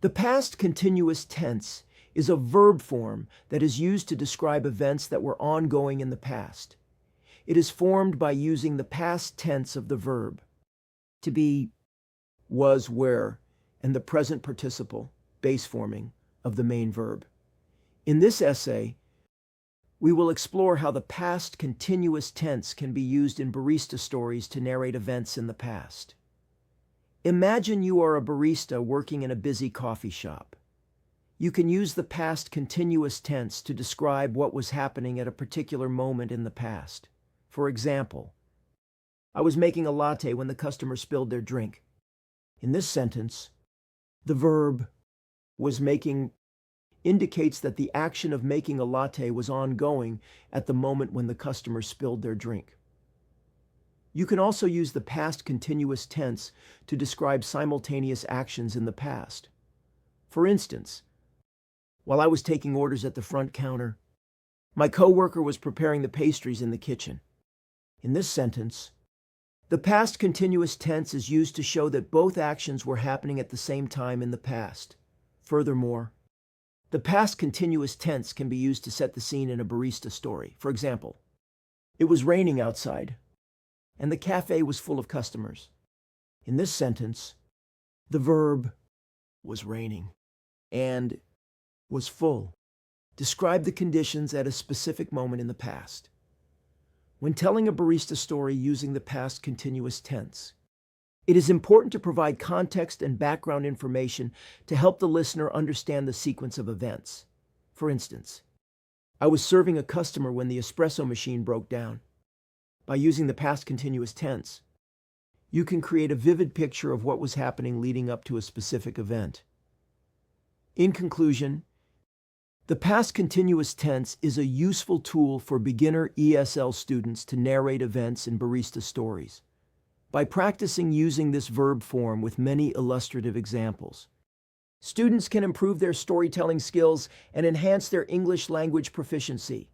The past continuous tense is a verb form that is used to describe events that were ongoing in the past. It is formed by using the past tense of the verb, to be, was, were, and the present participle, base forming, of the main verb. In this essay, we will explore how the past continuous tense can be used in barista stories to narrate events in the past. Imagine you are a barista working in a busy coffee shop. You can use the past continuous tense to describe what was happening at a particular moment in the past. For example, I was making a latte when the customer spilled their drink. In this sentence, the verb was making indicates that the action of making a latte was ongoing at the moment when the customer spilled their drink. You can also use the past continuous tense to describe simultaneous actions in the past. For instance, while I was taking orders at the front counter, my coworker was preparing the pastries in the kitchen. In this sentence, the past continuous tense is used to show that both actions were happening at the same time in the past. Furthermore, the past continuous tense can be used to set the scene in a barista story. For example, it was raining outside, and the cafe was full of customers. In this sentence, the verb was raining and was full describe the conditions at a specific moment in the past. When telling a barista story using the past continuous tense, it is important to provide context and background information to help the listener understand the sequence of events. For instance, I was serving a customer when the espresso machine broke down. By using the past continuous tense, you can create a vivid picture of what was happening leading up to a specific event. In conclusion, the past continuous tense is a useful tool for beginner ESL students to narrate events in barista stories. By practicing using this verb form with many illustrative examples, students can improve their storytelling skills and enhance their English language proficiency.